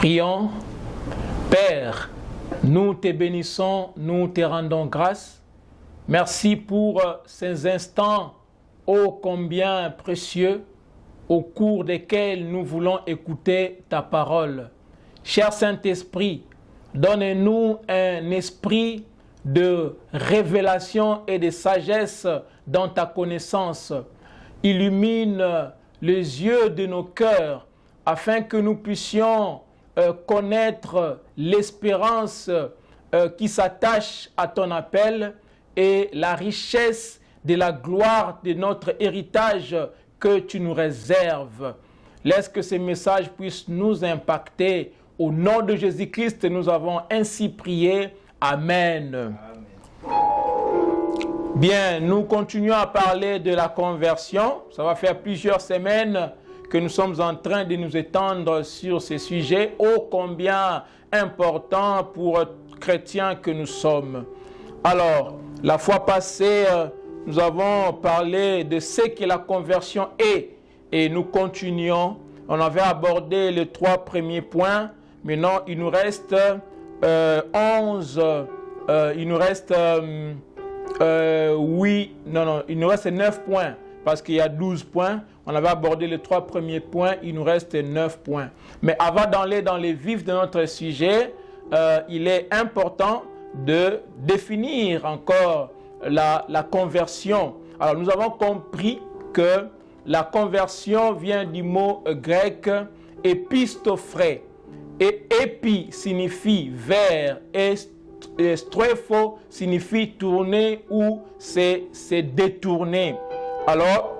Prions. Père, nous te bénissons, nous te rendons grâce. Merci pour ces instants ô combien précieux au cours desquels nous voulons écouter ta parole. Cher Saint-Esprit, donne-nous un esprit de révélation et de sagesse dans ta connaissance. Illumine les yeux de nos cœurs afin que nous puissions connaître l'espérance qui s'attache à ton appel et la richesse de la gloire de notre héritage que tu nous réserves. Laisse que ces messages puissent nous impacter. Au nom de Jésus-Christ, nous avons ainsi prié. Amen. Bien, nous continuons à parler de la conversion. Ça va faire plusieurs semaines que nous sommes en train de nous étendre sur ces sujets ô combien importants pour chrétiens que nous sommes. Alors, la fois passée, nous avons parlé de ce que la conversion est et nous continuons. On avait abordé les 3 premiers points. Maintenant, il nous reste 11, il nous reste 9 points parce qu'il y a 12 points. On avait abordé les 3 premiers points, il nous reste 9 points. Mais avant d'aller dans les vifs de notre sujet, il est important de définir encore la conversion. Alors nous avons compris que la conversion vient du mot grec épistophré. Et épi signifie vers et strepho signifie tourner ou c'est détourner. Alors,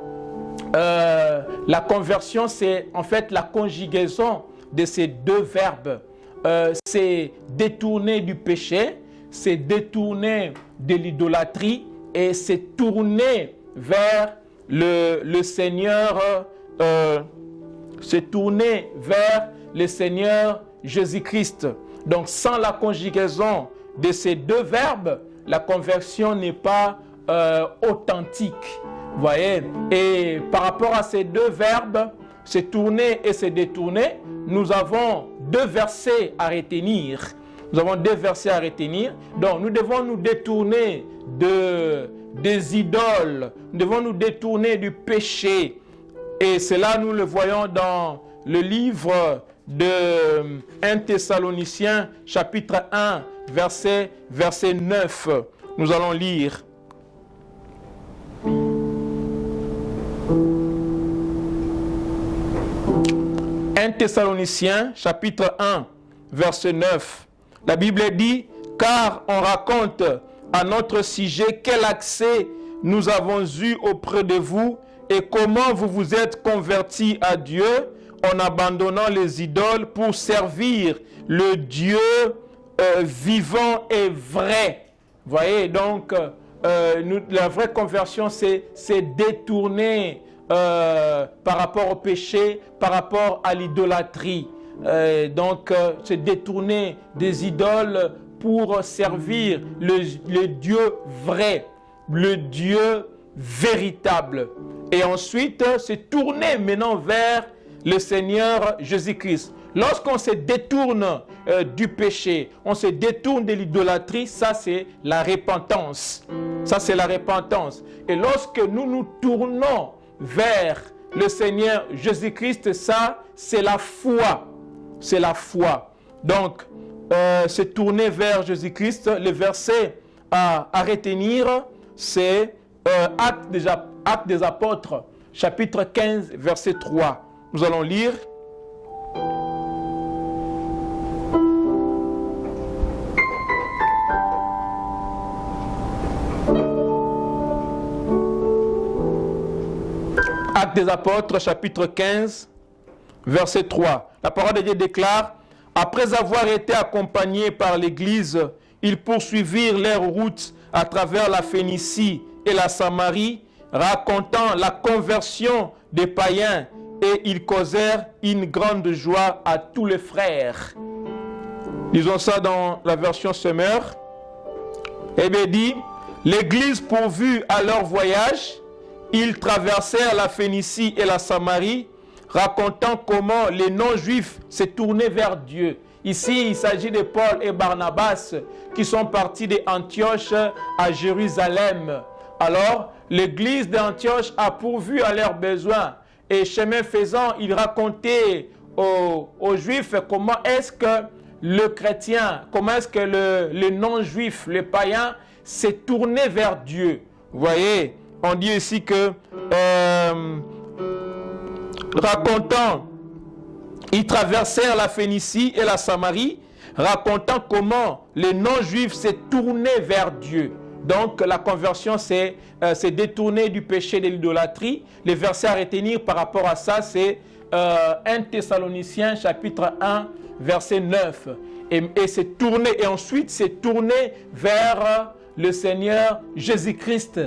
la conversion, c'est en fait la conjugaison de ces 2 verbes. C'est détourner du péché, c'est détourner de l'idolâtrie et c'est tourner vers le Seigneur, c'est tourner vers le Seigneur Jésus-Christ. Donc, sans la conjugaison de ces 2 verbes, la conversion n'est pas authentique. Vous voyez? Et par rapport à ces 2 verbes, se tourner et se détourner, nous avons 2 versets à retenir. Nous avons 2 versets à retenir. Donc, nous devons nous détourner des idoles. Nous devons nous détourner du péché. Et cela, nous le voyons dans le livre de 1 Thessaloniciens, chapitre 1, verset 9. Nous allons lire. 1 Thessaloniciens, chapitre 1, verset 9. La Bible dit, « Car on raconte à notre sujet quel accès nous avons eu auprès de vous et comment vous vous êtes convertis à Dieu en abandonnant les idoles pour servir le Dieu vivant et vrai. » Vous voyez, donc, la vraie conversion, c'est détourner par rapport au péché, par rapport à l'idolâtrie. Se détourner des idoles pour servir le Dieu vrai, le Dieu véritable. Et ensuite, se tourner maintenant vers le Seigneur Jésus-Christ. Lorsqu'on se détourne du péché, on se détourne de l'idolâtrie, ça c'est la repentance. Ça c'est la repentance. Et lorsque nous nous tournons vers le Seigneur Jésus-Christ, ça c'est la foi. C'est la foi. Donc, se tourner vers Jésus-Christ, le verset à retenir, c'est Actes des Apôtres, chapitre 15, verset 3. Nous allons lire. Actes des Apôtres, chapitre 15, verset 3. La parole de Dieu déclare, « Après avoir été accompagnés par l'Église, ils poursuivirent leur route à travers la Phénicie et la Samarie, racontant la conversion des païens, et ils causèrent une grande joie à tous les frères. » Lisons ça dans la version Semeur. Eh bien dit, « L'Église pourvue à leur voyage, ils traversèrent la Phénicie et la Samarie, racontant comment les non-juifs s'est tourné vers Dieu. Ici, il s'agit de Paul et Barnabas qui sont partis d'Antioche à Jérusalem. Alors, l'église d'Antioche a pourvu à leurs besoins. Et chemin faisant, ils racontaient aux Juifs comment est-ce que le chrétien, comment est-ce que le non-juif, le païen, s'est tourné vers Dieu. Vous voyez, on dit ici que racontant, ils traversèrent la Phénicie et la Samarie, racontant comment les non-juifs s'est tourné vers Dieu. Donc la conversion c'est détourner du péché de l'idolâtrie. Les versets à retenir par rapport à ça, c'est 1 Thessaloniciens chapitre 1 verset 9. Et c'est tourné, et ensuite c'est tourné vers le Seigneur Jésus-Christ.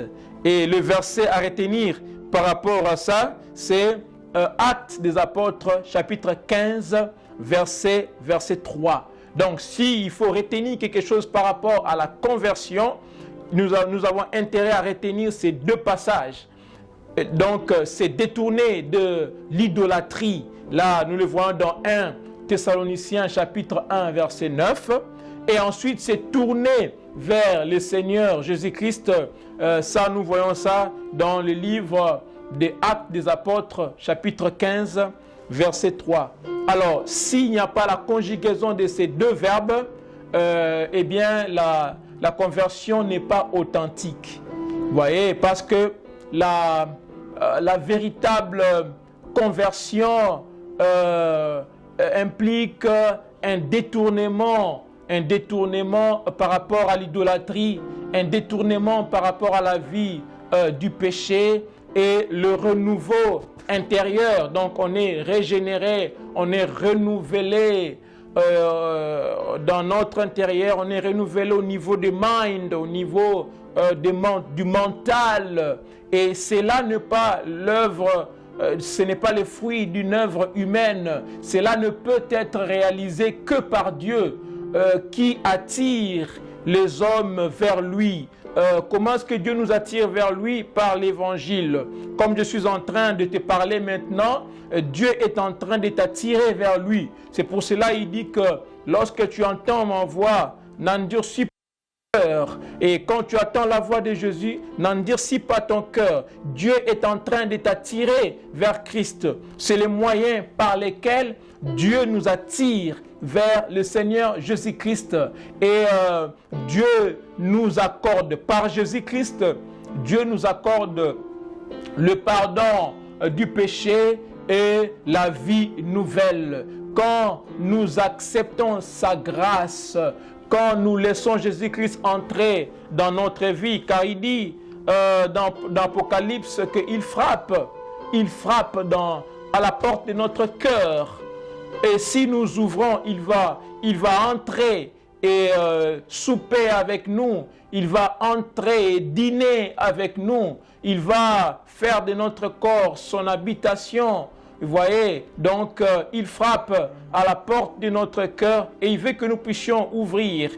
Et le verset à retenir par rapport à ça, c'est Actes des Apôtres chapitre 15 verset 3. Donc s'il faut retenir quelque chose par rapport à la conversion, nous avons intérêt à retenir ces deux passages. Donc, c'est détourné de l'idolâtrie. Là, nous le voyons dans 1 Thessaloniciens chapitre 1 verset 9. Et ensuite, c'est tourné vers le Seigneur Jésus-Christ. Ça, nous voyons ça dans le livre des Actes des Apôtres chapitre 15 verset 3. Alors, s'il n'y a pas la conjugaison de ces deux verbes, eh bien, la conversion n'est pas authentique. Vous voyez, parce que la véritable conversion implique un détournement par rapport à l'idolâtrie, un détournement par rapport à la vie du péché et le renouveau intérieur. Donc on est régénéré, on est renouvelé dans notre intérieur, on est renouvelé au niveau du mind, au niveau du mental. Et cela n'est pas l'œuvre, ce n'est pas le fruit d'une œuvre humaine. Cela ne peut être réalisé que par Dieu qui attire les hommes vers lui. Comment est-ce que Dieu nous attire vers lui? Par l'évangile. Comme je suis en train de te parler maintenant, Dieu est en train de t'attirer vers lui. C'est pour cela qu'il dit que lorsque tu entends ma voix, n'endurcis pas ton cœur. Et quand tu attends la voix de Jésus, n'endurcis pas ton cœur. Dieu est en train de t'attirer vers Christ. C'est les moyens par lesquels Dieu nous attire vers le Seigneur Jésus-Christ. Et Dieu nous accorde, par Jésus-Christ, Dieu nous accorde le pardon du péché et la vie nouvelle. Quand nous acceptons sa grâce, quand nous laissons Jésus-Christ entrer dans notre vie, car il dit dans l'Apocalypse qu'il frappe à la porte de notre cœur. Et si nous ouvrons, il va entrer et souper avec nous. Il va entrer et dîner avec nous. Il va faire de notre corps son habitation. Vous voyez, donc il frappe à la porte de notre cœur et il veut que nous puissions ouvrir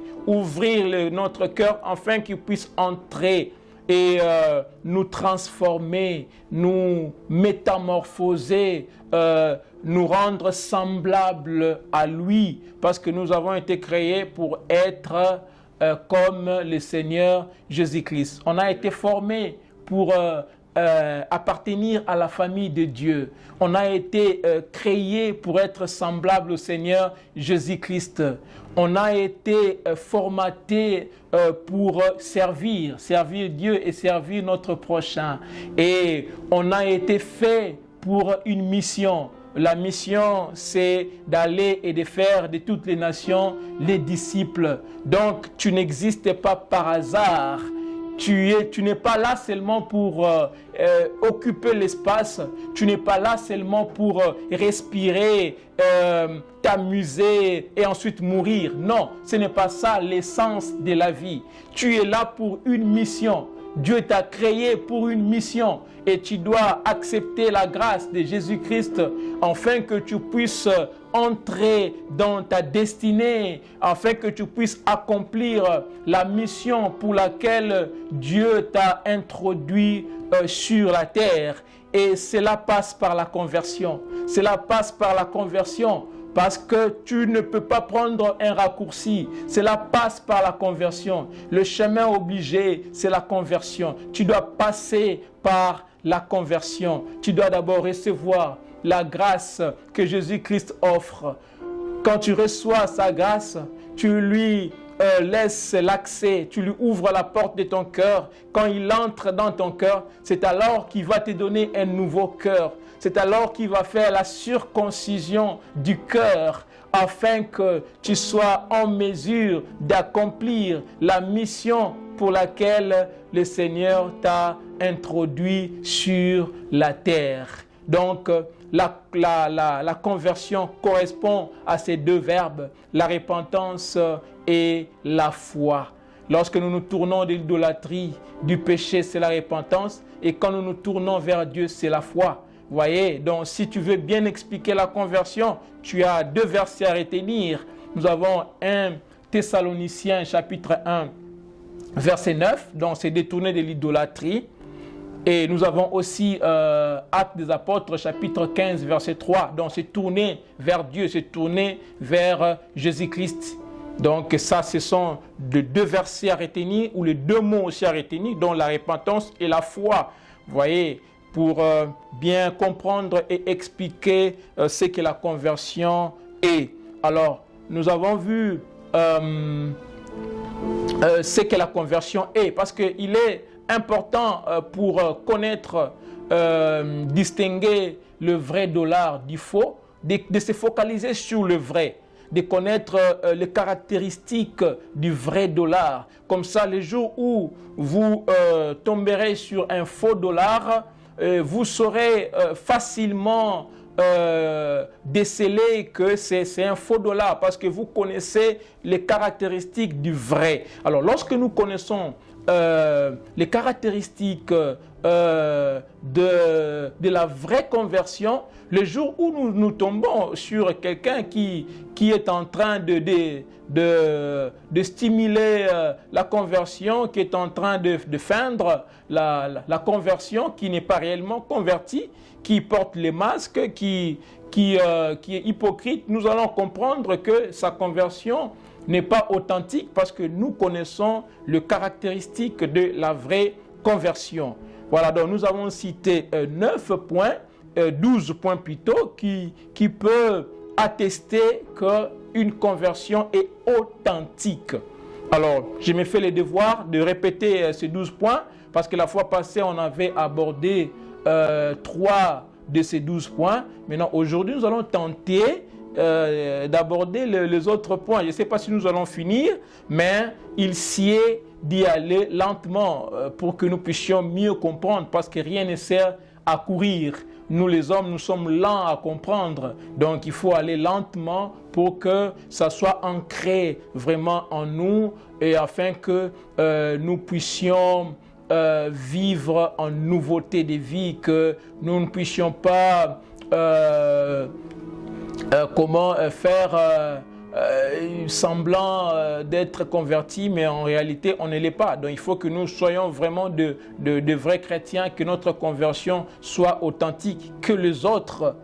notre cœur afin qu'il puisse entrer et nous transformer, nous métamorphoser, nous rendre semblables à lui, parce que nous avons été créés pour être comme le Seigneur Jésus-Christ. On a été formés pour appartenir à la famille de Dieu. On a été créés pour être semblables au Seigneur Jésus-Christ. On a été formatés pour servir Dieu et servir notre prochain. Et on a été fait pour une mission. La mission, c'est d'aller et de faire de toutes les nations les disciples. Donc, tu n'existes pas par hasard. Tu n'es pas là seulement pour occuper l'espace. Tu n'es pas là seulement pour respirer, t'amuser et ensuite mourir. Non, ce n'est pas ça l'essence de la vie. Tu es là pour une mission. Dieu t'a créé pour une mission et tu dois accepter la grâce de Jésus-Christ afin que tu puisses entrer dans ta destinée, afin que tu puisses accomplir la mission pour laquelle Dieu t'a introduit sur la terre. Et cela passe par la conversion. Cela passe par la conversion. Parce que tu ne peux pas prendre un raccourci. Cela passe par la conversion. Le chemin obligé, c'est la conversion. Tu dois passer par la conversion. Tu dois d'abord recevoir la grâce que Jésus-Christ offre. Quand tu reçois sa grâce, tu lui laisses l'accès, tu lui ouvres la porte de ton cœur. Quand il entre dans ton cœur, c'est alors qu'il va te donner un nouveau cœur. C'est alors qu'il va faire la circoncision du cœur afin que tu sois en mesure d'accomplir la mission pour laquelle le Seigneur t'a introduit sur la terre. Donc, la conversion correspond à ces deux verbes, la repentance et la foi. Lorsque nous nous tournons de l'idolâtrie, du péché, c'est la repentance, et quand nous nous tournons vers Dieu, c'est la foi. Vous voyez, donc si tu veux bien expliquer la conversion, tu as deux versets à retenir. Nous avons 1 Thessaloniciens chapitre 1, verset 9, donc c'est détourné de l'idolâtrie. Et nous avons aussi Actes des Apôtres, chapitre 15, verset 3. Donc, c'est tourner vers Dieu, c'est tourner vers Jésus-Christ. Donc, ça, ce sont de deux versets à retenir, ou les deux mots aussi à retenir, dont la repentance et la foi. Vous voyez, pour bien comprendre et expliquer ce que la conversion est. Alors, nous avons vu ce que la conversion est, parce qu'il est important pour connaître, distinguer le vrai dollar du faux, de se focaliser sur le vrai, de connaître les caractéristiques du vrai dollar. Comme ça, le jour où vous tomberez sur un faux dollar, vous saurez facilement déceler que c'est un faux dollar parce que vous connaissez les caractéristiques du vrai. Alors, lorsque nous connaissons les caractéristiques de la vraie conversion, le jour où nous tombons sur quelqu'un qui est en train de stimuler la conversion, qui est en train de feindre la conversion, qui n'est pas réellement converti, qui porte les masques, qui est hypocrite, nous allons comprendre que sa conversion n'est pas authentique parce que nous connaissons les caractéristiques de la vraie conversion. Voilà, donc nous avons cité 9 points, 12 points plutôt, qui peuvent attester qu'une conversion est authentique. Alors, je me fais le devoir de répéter ces 12 points parce que la fois passée, on avait abordé 3 de ces 12 points. Maintenant, aujourd'hui, nous allons tenter d'aborder les autres points. Je ne sais pas si nous allons finir, mais il sied d'y aller lentement pour que nous puissions mieux comprendre, parce que rien ne sert à courir. Nous les hommes, nous sommes lents à comprendre, donc il faut aller lentement pour que ça soit ancré vraiment en nous et afin que nous puissions vivre en nouveauté de vie, que nous ne puissions pas faire semblant d'être convertis, mais en réalité, on ne l'est pas. Donc, il faut que nous soyons vraiment de vrais chrétiens, que notre conversion soit authentique, que les autres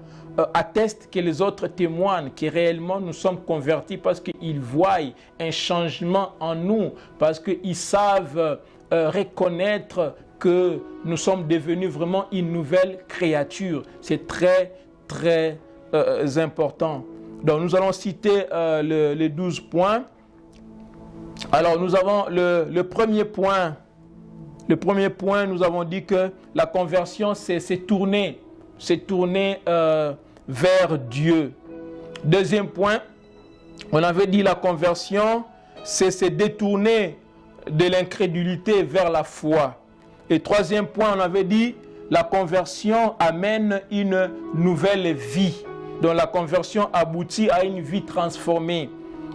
attestent, que les autres témoignent, que réellement nous sommes convertis parce qu'ils voient un changement en nous, parce qu'ils savent reconnaître que nous sommes devenus vraiment une nouvelle créature. C'est très, très important. Donc, nous allons citer les 12 points. Alors, nous avons le premier point. Le premier point, nous avons dit que la conversion, c'est tourner vers Dieu. Deuxième point, on avait dit la conversion, c'est se détourner de l'incrédulité vers la foi. Et troisième point, on avait dit la conversion amène une nouvelle vie. Donc la conversion aboutit à une vie transformée.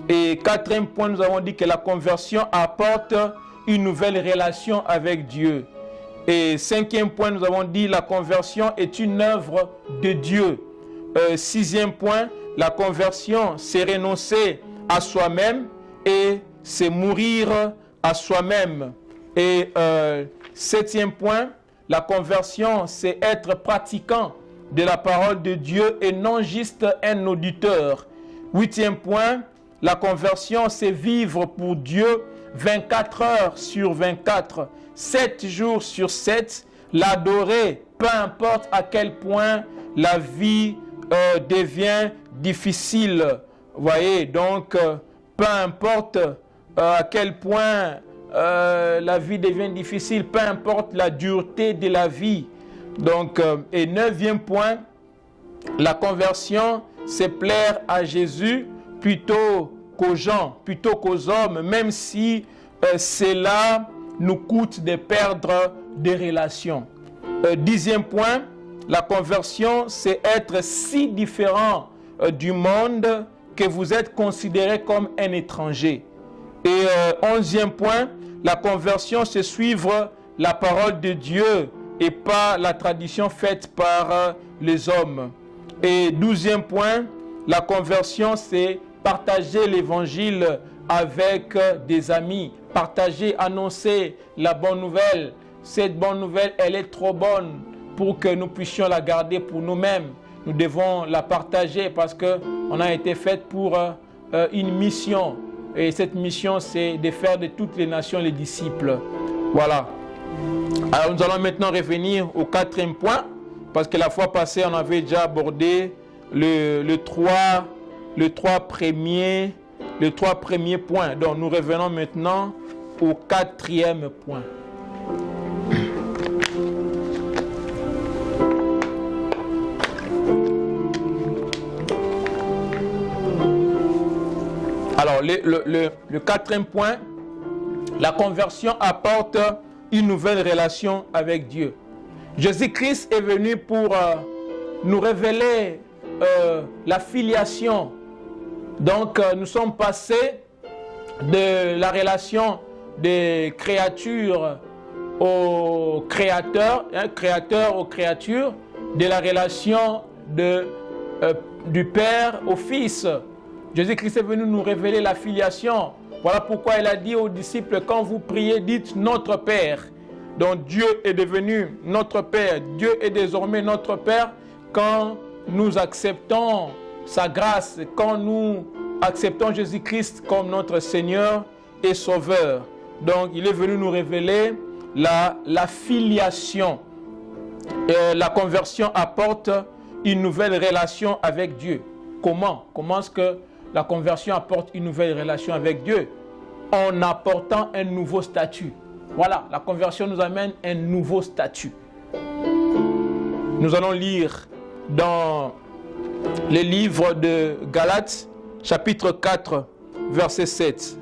Et quatrième point, nous avons dit que la conversion apporte une nouvelle relation avec Dieu. Et cinquième point, nous avons dit la conversion est une œuvre de Dieu. Sixième point, la conversion, c'est renoncer à soi-même et c'est mourir à soi-même. Et septième point, la conversion, c'est être pratiquant de la parole de Dieu et non juste un auditeur. 8e point, la conversion, c'est vivre pour Dieu 24 heures sur 24, 7 jours sur 7, l'adorer, peu importe à quel point la vie devient difficile. Vous voyez, donc, peu importe à quel point la vie devient difficile, peu importe la dureté de la vie. Donc, et 9e point, la conversion, c'est plaire à Jésus plutôt qu'aux gens, plutôt qu'aux hommes, même si cela nous coûte de perdre des relations. 10e point, la conversion, c'est être si différent du monde que vous êtes considéré comme un étranger. Et 11e point, la conversion, c'est suivre la parole de Dieu et pas la tradition faite par les hommes. Et 12e point, la conversion, c'est partager l'évangile avec des amis, partager, annoncer la bonne nouvelle. Cette bonne nouvelle, elle est trop bonne pour que nous puissions la garder pour nous-mêmes. Nous devons la partager parce qu'on a été fait pour une mission. Et cette mission, c'est de faire de toutes les nations les disciples. Voilà. Alors nous allons maintenant revenir au 4e point, parce que la fois passée, on avait déjà abordé les trois premiers points. Donc nous revenons maintenant au 4e point. Alors le 4e point, la conversion apporte une nouvelle relation avec Dieu. Jésus-Christ est venu pour nous révéler la filiation. Donc nous sommes passés de la relation des créatures au créateur, créateur aux créatures, de la relation du Père au Fils. Jésus-Christ est venu nous révéler la filiation. Voilà pourquoi il a dit aux disciples, quand vous priez, dites notre Père. Donc Dieu est devenu notre Père. Dieu est désormais notre Père quand nous acceptons sa grâce, quand nous acceptons Jésus-Christ comme notre Seigneur et Sauveur. Donc il est venu nous révéler la filiation. La conversion apporte une nouvelle relation avec Dieu. Comment est-ce que la conversion apporte une nouvelle relation avec Dieu? En apportant un nouveau statut. Voilà, la conversion nous amène un nouveau statut. Nous allons lire dans le livre de Galates, chapitre 4, verset 7.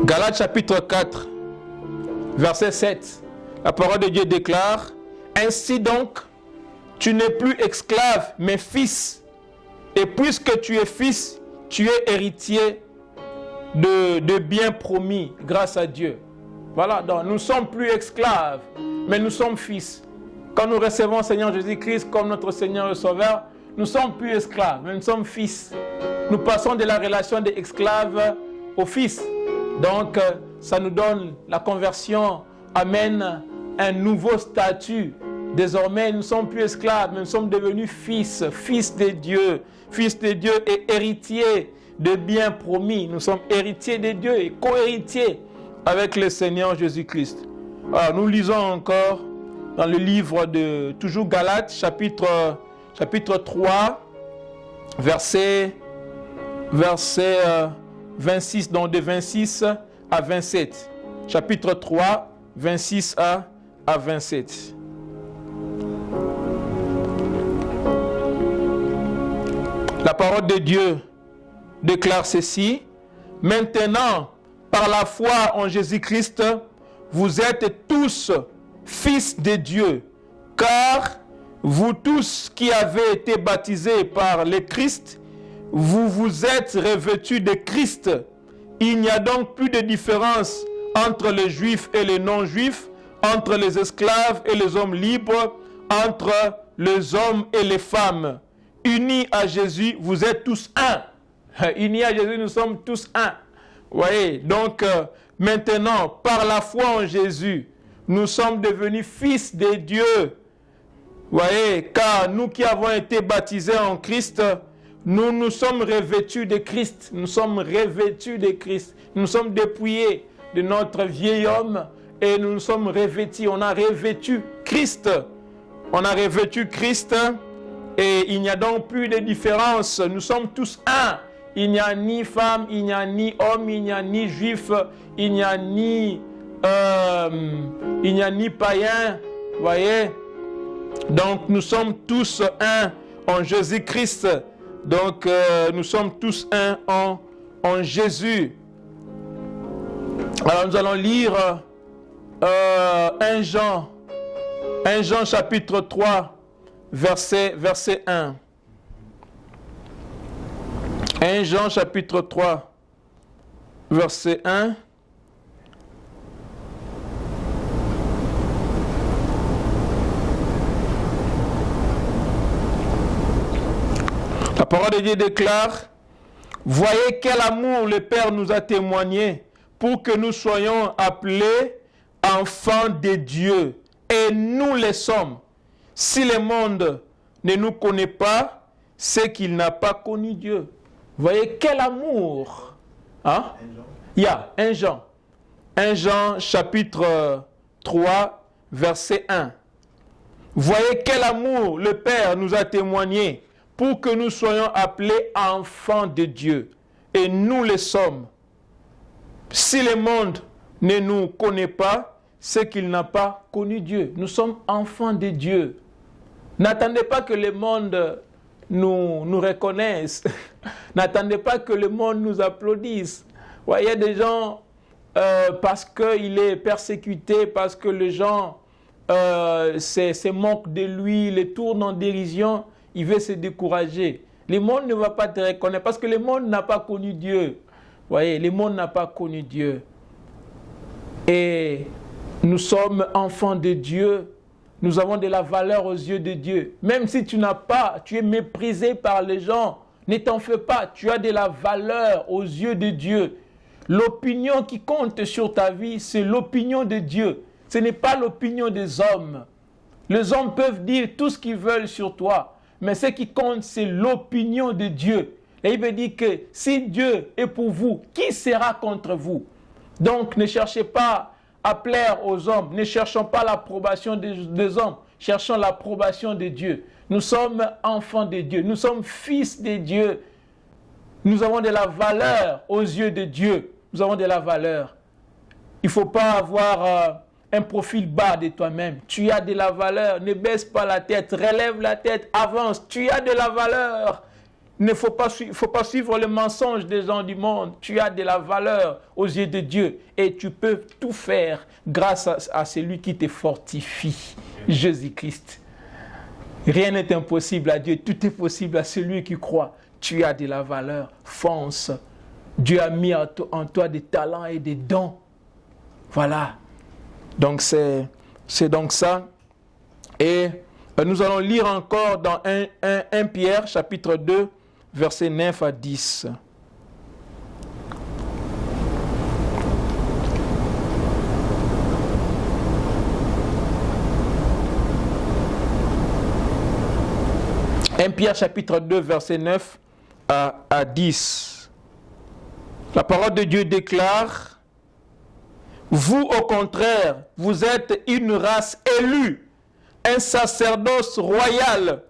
Galates chapitre 4, verset 7. La parole de Dieu déclare: ainsi donc, tu n'es plus esclave, mais fils. Et puisque tu es fils, tu es héritier de biens promis grâce à Dieu. Voilà, donc nous ne sommes plus esclaves, mais nous sommes fils. Quand nous recevons le Seigneur Jésus-Christ comme notre Seigneur et Sauveur, nous ne sommes plus esclaves, mais nous sommes fils. Nous passons de la relation d'esclave au fils. Donc, ça nous donne, la conversion amène un nouveau statut. Désormais, nous ne sommes plus esclaves, mais nous sommes devenus fils, fils de Dieu et héritiers de biens promis. Nous sommes héritiers de Dieu et co-héritiers avec le Seigneur Jésus-Christ. Alors, nous lisons encore dans le livre de, toujours Galates, chapitre 3, verset 26, donc de 26 à 27. Chapitre 3, 26 à 27. La parole de Dieu déclare ceci: maintenant, par la foi en Jésus-Christ, vous êtes tous fils de Dieu, car vous tous qui avez été baptisés par le Christ, vous vous êtes revêtus de Christ. Il n'y a donc plus de différence entre les juifs et les non-juifs, entre les esclaves et les hommes libres, entre les hommes et les femmes, unis à Jésus, vous êtes tous un. Unis à Jésus, nous sommes tous un. Vous voyez, donc maintenant, par la foi en Jésus, nous sommes devenus fils de Dieu. Vous voyez, car nous qui avons été baptisés en Christ, nous nous sommes revêtus de Christ. Nous sommes revêtus de Christ. Nous sommes dépouillés de notre vieil homme et nous nous sommes revêtus. On a revêtu Christ. On a revêtu Christ et il n'y a donc plus de différence. Nous sommes tous un. Il n'y a ni femme, il n'y a ni homme, il n'y a ni juif, il n'y a ni païen. Vous voyez? Donc nous sommes tous un en Jésus-Christ. Donc nous sommes tous un en Jésus. Alors nous allons lire 1 Jean chapitre 3, verset 1. 1 Jean chapitre 3, verset 1. La parole de Dieu déclare, « Voyez quel amour le Père nous a témoigné pour que nous soyons appelés enfants de Dieu. Et nous le sommes. Si le monde ne nous connaît pas, c'est qu'il n'a pas connu Dieu. » Voyez quel amour. Hein? Il y a 1 Jean. 1 Jean chapitre 3, verset 1. Voyez quel amour le Père nous a témoigné pour que nous soyons appelés enfants de Dieu. Et nous le sommes. Si le monde ne nous connaît pas, c'est qu'il n'a pas connu Dieu. Nous sommes enfants de Dieu. N'attendez pas que le monde nous reconnaisse. N'attendez pas que le monde nous applaudisse. Vous voyez, des gens, parce qu'il est persécuté, parce que les gens se moquent de lui, les tournent en dérision, il veut se décourager. Le monde ne va pas te reconnaître parce que le monde n'a pas connu Dieu. Vous voyez, le monde n'a pas connu Dieu. Et nous sommes enfants de Dieu. Nous avons de la valeur aux yeux de Dieu. Même si tu n'as pas, tu es méprisé par les gens, ne t'en fais pas. Tu as de la valeur aux yeux de Dieu. L'opinion qui compte sur ta vie, c'est l'opinion de Dieu. Ce n'est pas l'opinion des hommes. Les hommes peuvent dire tout ce qu'ils veulent sur toi. Mais ce qui compte, c'est l'opinion de Dieu. Et il veut dire que si Dieu est pour vous, qui sera contre vous? Donc ne cherchez pas à plaire aux hommes. Ne cherchons pas l'approbation des hommes. Cherchons l'approbation de Dieu. Nous sommes enfants de Dieu. Nous sommes fils de Dieu. Nous avons de la valeur aux yeux de Dieu. Nous avons de la valeur. Il ne faut pas avoir un profil bas de toi-même. Tu as de la valeur. Ne baisse pas la tête. Relève la tête. Avance. Tu as de la valeur. Il ne faut pas suivre le mensonge des gens du monde. Tu as de la valeur aux yeux de Dieu. Et tu peux tout faire grâce à celui qui te fortifie. Jésus-Christ. Rien n'est impossible à Dieu. Tout est possible à celui qui croit. Tu as de la valeur. Fonce. Dieu a mis en toi des talents et des dons. Voilà. Donc c'est donc ça. Et nous allons lire encore dans 1 Pierre chapitre 2, versets 9 à 10. Pierre chapitre 2, verset 9 à 10. La parole de Dieu déclare, « Vous, au contraire, vous êtes une race élue, un sacerdoce royal,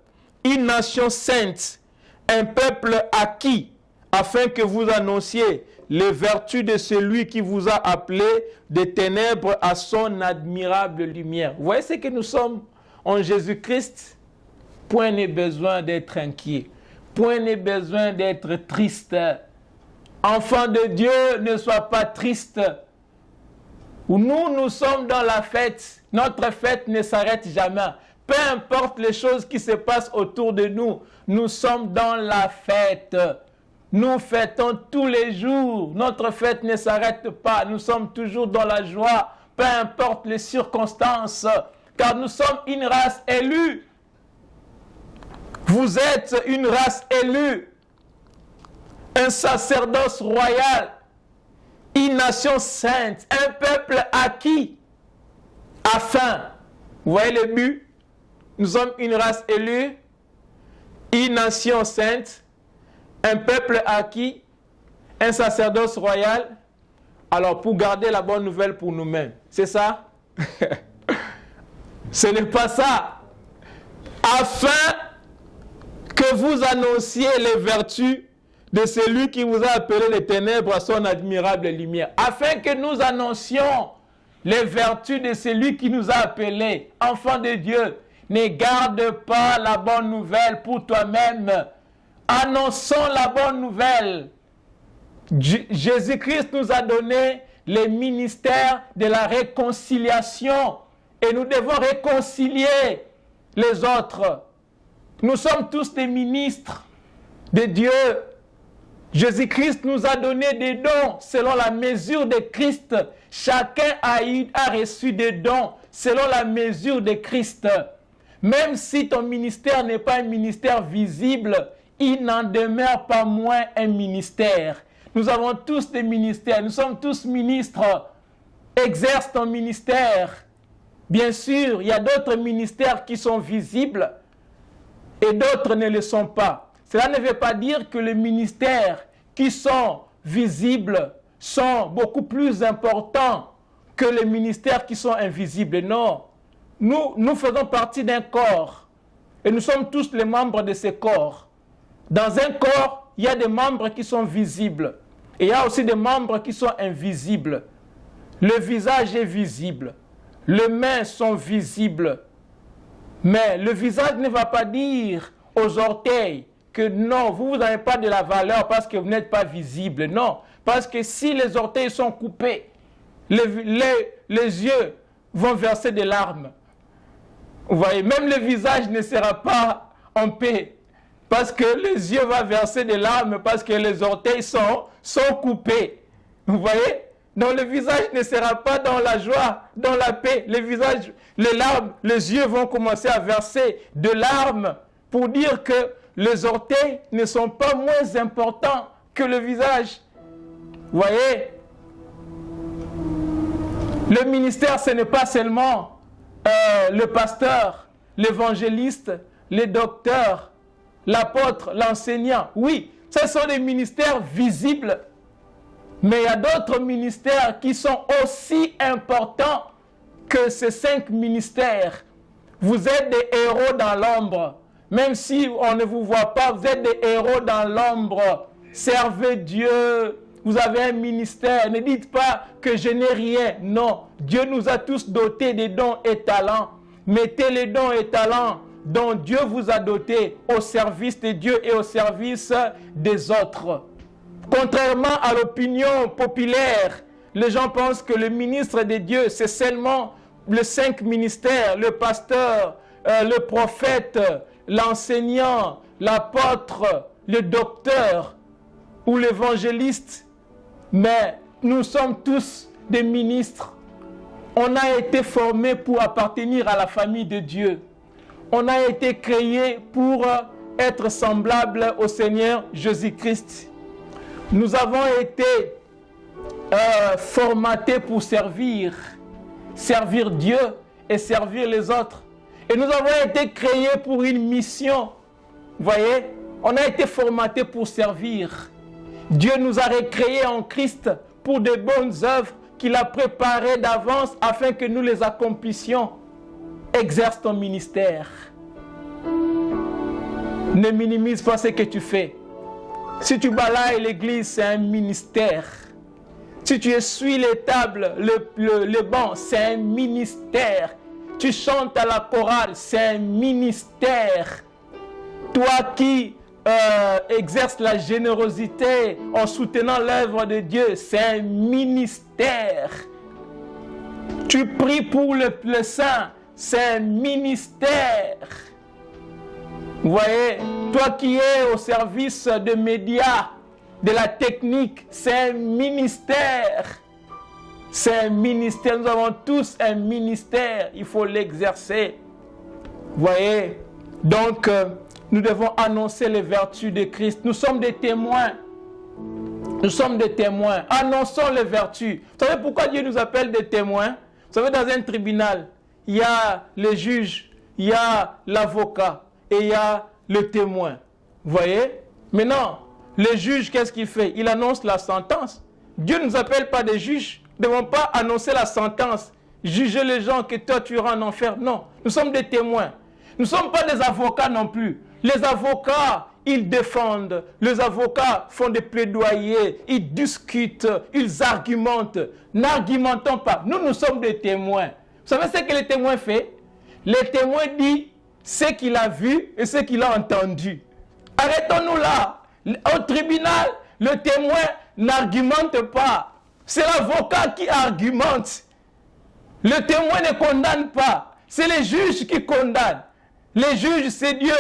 une nation sainte, un peuple acquis, afin que vous annonciez les vertus de celui qui vous a appelé des ténèbres à son admirable lumière. » Vous voyez ce que nous sommes en Jésus-Christ? Point n'est besoin d'être inquiet. Point n'est besoin d'être triste. Enfant de Dieu, ne sois pas triste. Nous sommes dans la fête. Notre fête ne s'arrête jamais. Peu importe les choses qui se passent autour de nous, nous sommes dans la fête. Nous fêtons tous les jours. Notre fête ne s'arrête pas. Nous sommes toujours dans la joie, peu importe les circonstances, car nous sommes une race élue. Vous êtes une race élue, un sacerdoce royal, une nation sainte, un peuple acquis, afin, vous voyez le but, nous sommes une race élue, une nation sainte, un peuple acquis, un sacerdoce royal. Alors, pour garder la bonne nouvelle pour nous-mêmes, c'est ça? Ce n'est pas ça. Afin que vous annonciez les vertus de celui qui vous a appelé les ténèbres à son admirable lumière. Afin que nous annoncions les vertus de celui qui nous a appelés, enfants de Dieu. Ne garde pas la bonne nouvelle pour toi-même. Annonçons la bonne nouvelle. Jésus-Christ nous a donné les ministères de la réconciliation. Et nous devons réconcilier les autres. Nous sommes tous des ministres de Dieu. Jésus-Christ nous a donné des dons selon la mesure de Christ. Chacun a reçu des dons selon la mesure de Christ. Même si ton ministère n'est pas un ministère visible, il n'en demeure pas moins un ministère. Nous avons tous des ministères, nous sommes tous ministres. Exerce ton ministère. Bien sûr, il y a d'autres ministères qui sont visibles et d'autres ne le sont pas. Cela ne veut pas dire que les ministères qui sont visibles sont beaucoup plus importants que les ministères qui sont invisibles. Non, nous faisons partie d'un corps et nous sommes tous les membres de ce corps. Dans un corps, il y a des membres qui sont visibles et il y a aussi des membres qui sont invisibles. Le visage est visible, les mains sont visibles, mais le visage ne va pas dire aux orteils que non, vous n'avez pas de la valeur parce que vous n'êtes pas visible. Non, parce que si les orteils sont coupés, les yeux vont verser des larmes. Vous voyez, même le visage ne sera pas en paix parce que les yeux vont verser des larmes parce que les orteils sont coupés. Vous voyez? Donc le visage ne sera pas dans la joie, dans la paix. Les larmes, les yeux vont commencer à verser de larmes pour dire que les orteils ne sont pas moins importants que le visage. Vous voyez? Le ministère, ce n'est pas seulement le pasteur, l'évangéliste, le docteur, l'apôtre, l'enseignant. Oui, ce sont des ministères visibles. Mais il y a d'autres ministères qui sont aussi importants que ces 5 ministères. Vous êtes des héros dans l'ombre. Même si on ne vous voit pas, vous êtes des héros dans l'ombre. Servez Dieu. Vous avez un ministère. Ne dites pas que je n'ai rien. Non. Dieu nous a tous dotés des dons et talents. Mettez les dons et talents dont Dieu vous a dotés au service de Dieu et au service des autres. Contrairement à l'opinion populaire, les gens pensent que le ministre de Dieu, c'est seulement les 5 ministères, le pasteur, le prophète, l'enseignant, l'apôtre, le docteur ou l'évangéliste. Mais nous sommes tous des ministres. On a été formés pour appartenir à la famille de Dieu. On a été créés pour être semblables au Seigneur Jésus-Christ. Nous avons été formatés pour servir Dieu et servir les autres. Et nous avons été créés pour une mission. Vous voyez, on a été formatés pour servir. Dieu nous a recréés en Christ pour de bonnes œuvres qu'il a préparées d'avance afin que nous les accomplissions. Exerce ton ministère. Ne minimise pas ce que tu fais. Si tu balayes l'église, c'est un ministère. Si tu essuies les tables, le banc, c'est un ministère. Tu chantes à la chorale, c'est un ministère. Toi qui exerces la générosité en soutenant l'œuvre de Dieu, c'est un ministère. Tu pries pour le saint, c'est un ministère. Vous voyez, toi qui es au service des médias, de la technique, c'est un ministère. C'est un ministère. Nous avons tous un ministère. Il faut l'exercer. Vous voyez, donc, nous devons annoncer les vertus de Christ. Nous sommes des témoins. Nous sommes des témoins. Annonçons les vertus. Vous savez pourquoi Dieu nous appelle des témoins? Vous savez, dans un tribunal, il y a le juge, il y a l'avocat et il y a le témoin. Vous voyez? Maintenant, le juge, qu'est-ce qu'il fait? Il annonce la sentence. Dieu ne nous appelle pas des juges. Nous ne devons pas annoncer la sentence. Juger les gens que toi tu iras en enfer. Non, nous sommes des témoins. Nous ne sommes pas des avocats non plus. Les avocats, ils défendent. Les avocats font des plaidoyers. Ils discutent. Ils argumentent. N'argumentons pas. Nous, nous sommes des témoins. Vous savez ce que le témoin fait? Le témoin dit ce qu'il a vu et ce qu'il a entendu. Arrêtons-nous là. Au tribunal, le témoin n'argumente pas. C'est l'avocat qui argumente. Le témoin ne condamne pas. C'est les juges qui condamnent. Les juges, c'est Dieu.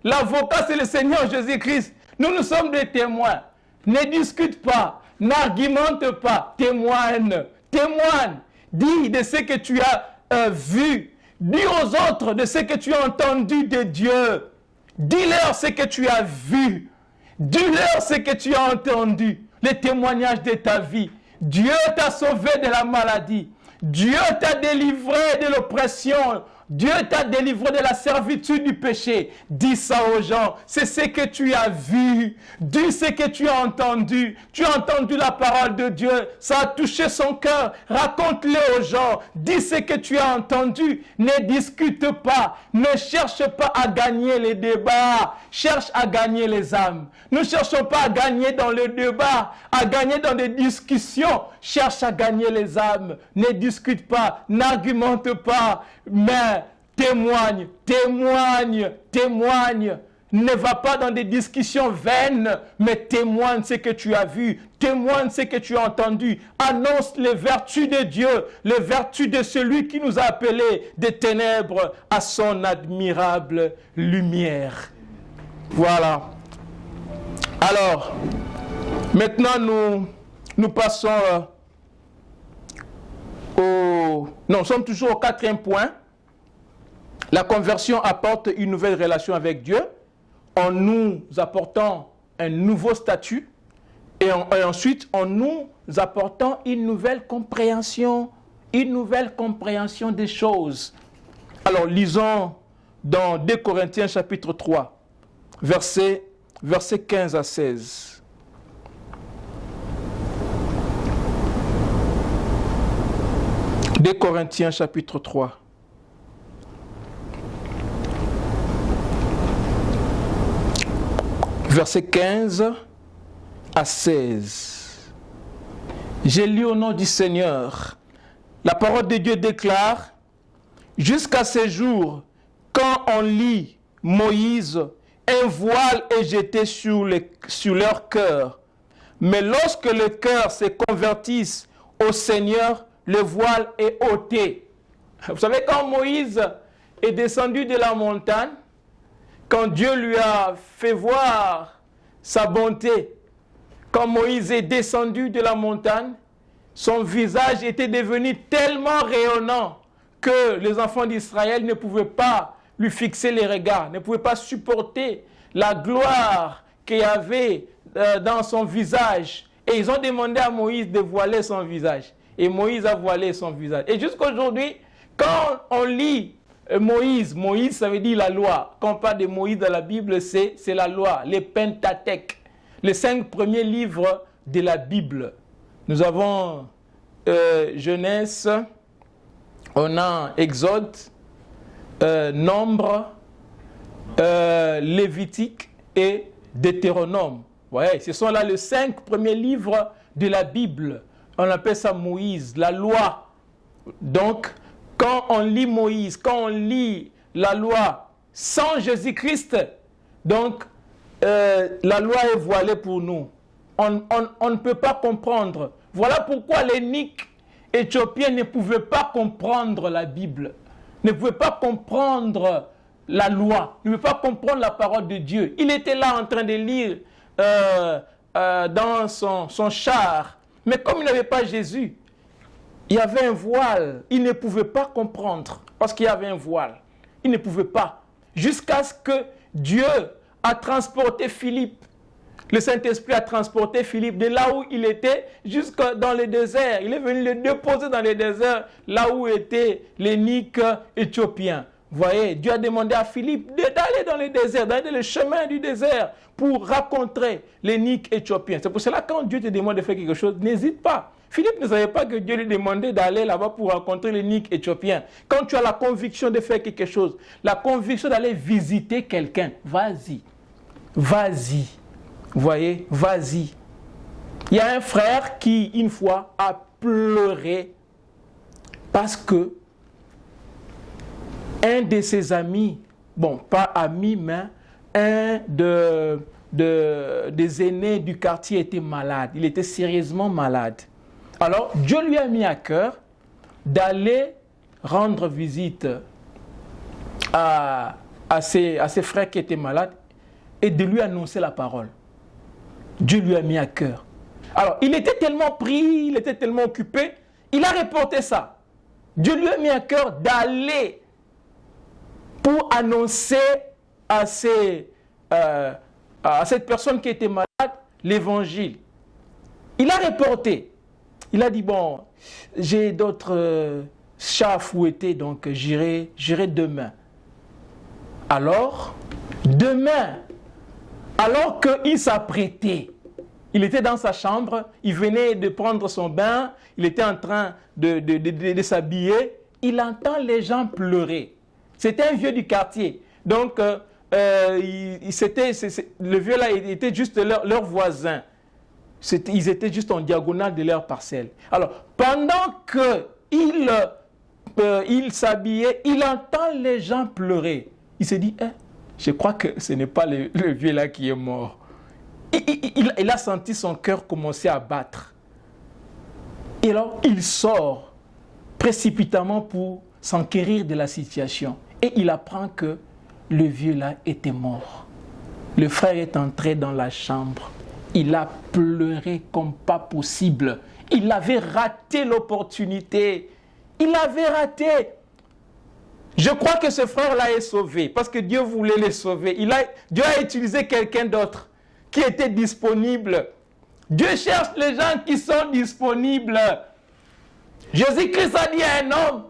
L'avocat, c'est le Seigneur Jésus-Christ. Nous, nous sommes des témoins. Ne discute pas. N'argumente pas. Témoigne. Témoigne. Dis de ce que tu as vu. Dis aux autres de ce que tu as entendu de Dieu. Dis-leur ce que tu as vu. Dis-leur ce que tu as entendu. Les témoignages de ta vie. Dieu t'a sauvé de la maladie. Dieu t'a délivré de l'oppression. Dieu t'a délivré de la servitude du péché. Dis ça aux gens. C'est ce que tu as vu. Dis ce que tu as entendu. Tu as entendu la parole de Dieu. Ça a touché son cœur. Raconte-le aux gens. Dis ce que tu as entendu. Ne discute pas. Ne cherche pas à gagner les débats. Cherche à gagner les âmes. Ne cherchons pas à gagner dans le débat, à gagner dans des discussions. Cherche à gagner les âmes. Ne discute pas. N'argumente pas. Mais témoigne, témoigne, témoigne. Ne va pas dans des discussions vaines, mais témoigne ce que tu as vu, témoigne ce que tu as entendu. Annonce les vertus de Dieu, les vertus de celui qui nous a appelés des ténèbres à son admirable lumière. Voilà. Alors, maintenant nous passons nous sommes toujours au 4e point. La conversion apporte une nouvelle relation avec Dieu en nous apportant un nouveau statut et ensuite en nous apportant une nouvelle compréhension des choses. Alors lisons dans 2 Corinthiens chapitre 3, versets 15 à 16. 2 Corinthiens chapitre 3. Versets 15 à 16. J'ai lu au nom du Seigneur. La parole de Dieu déclare: jusqu'à ce jour, quand on lit Moïse, un voile est jeté sur leur cœur. Mais lorsque le cœur se convertisse au Seigneur, le voile est ôté. Vous savez, quand Moïse est descendu de la montagne, quand Dieu lui a fait voir sa bonté, quand Moïse est descendu de la montagne, son visage était devenu tellement rayonnant que les enfants d'Israël ne pouvaient pas lui fixer les regards, ne pouvaient pas supporter la gloire qu'il y avait dans son visage. Et ils ont demandé à Moïse de voiler son visage. Et Moïse a voilé son visage. Et jusqu'aujourd'hui, quand on lit Moïse, ça veut dire la loi. Quand on parle de Moïse dans la Bible, c'est la loi, les Pentateuque, les 5 premiers livres de la Bible. Nous avons Genèse, on a Exode, Nombre, Lévitique et Deutéronome. Ouais, ce sont là les 5 premiers livres de la Bible. On appelle ça Moïse, la loi. Donc, quand on lit Moïse, quand on lit la loi sans Jésus-Christ, donc la loi est voilée pour nous. On ne peut pas comprendre. Voilà pourquoi l'énigme éthiopien ne pouvait pas comprendre la Bible, ne pouvait pas comprendre la loi, ne pouvait pas comprendre la parole de Dieu. Il était là en train de lire dans son char. Mais comme il n'avait pas Jésus, il y avait un voile. Il ne pouvait pas comprendre parce qu'il y avait un voile. Il ne pouvait pas. Jusqu'à ce que Dieu a transporté Philippe. Le Saint-Esprit a transporté Philippe de là où il était jusque dans le désert. Il est venu le déposer dans le désert, là où étaient les Niques éthiopiens. Vous voyez, Dieu a demandé à Philippe d'aller dans le désert, d'aller le chemin du désert pour rencontrer les Niques éthiopiens. C'est pour cela que quand Dieu te demande de faire quelque chose, n'hésite pas. Philippe ne savait pas que Dieu lui demandait d'aller là-bas pour rencontrer les Niques éthiopiens. Quand tu as la conviction de faire quelque chose, la conviction d'aller visiter quelqu'un, vas-y. Vas-y. Vous voyez, vas-y. Il y a un frère qui, une fois, a pleuré parce que un de ses amis, bon, pas amis, mais un des aînés du quartier était malade. Il était sérieusement malade. Alors, Dieu lui a mis à cœur d'aller rendre visite à ses frères qui étaient malades et de lui annoncer la parole. Dieu lui a mis à cœur. Alors, il était tellement pris, il était tellement occupé, il a reporté ça. Dieu lui a mis à cœur d'aller pour annoncer à cette personne qui était malade l'évangile. Il a reporté. Il a dit, bon, j'ai d'autres chats à fouetter, donc j'irai demain. Alors, demain, alors qu'il s'apprêtait, il était dans sa chambre, il venait de prendre son bain, il était en train de s'habiller, il entend les gens pleurer. C'était un vieux du quartier. Donc, le vieux-là, il était juste leur voisin. Ils étaient juste en diagonale de leur parcelle. Alors, pendant qu'il s'habillait, il entend les gens pleurer. Il se dit, je crois que ce n'est pas le vieux-là qui est mort. Il a senti son cœur commencer à battre. Et alors, il sort précipitamment pour s'enquérir de la situation. Et il apprend que le vieux-là était mort. Le frère est entré dans la chambre. Il a pleuré comme pas possible. Il avait raté l'opportunité. Il avait raté. Je crois que ce frère-là est sauvé parce que Dieu voulait le sauver. Dieu a utilisé quelqu'un d'autre qui était disponible. Dieu cherche les gens qui sont disponibles. Jésus-Christ a dit à un homme,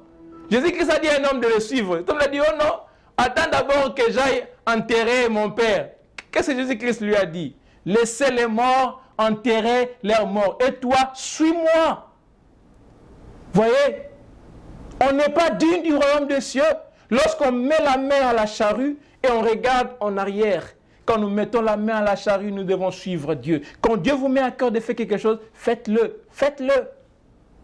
de le suivre. Tom l'a dit, oh non, attends d'abord que j'aille enterrer mon père. Qu'est-ce que Jésus-Christ lui a dit? Laissez les morts enterrer leurs morts. Et toi, suis-moi. Voyez, on n'est pas digne du royaume des cieux lorsqu'on met la main à la charrue et on regarde en arrière. Quand nous mettons la main à la charrue, nous devons suivre Dieu. Quand Dieu vous met à cœur de faire quelque chose, faites-le, faites-le,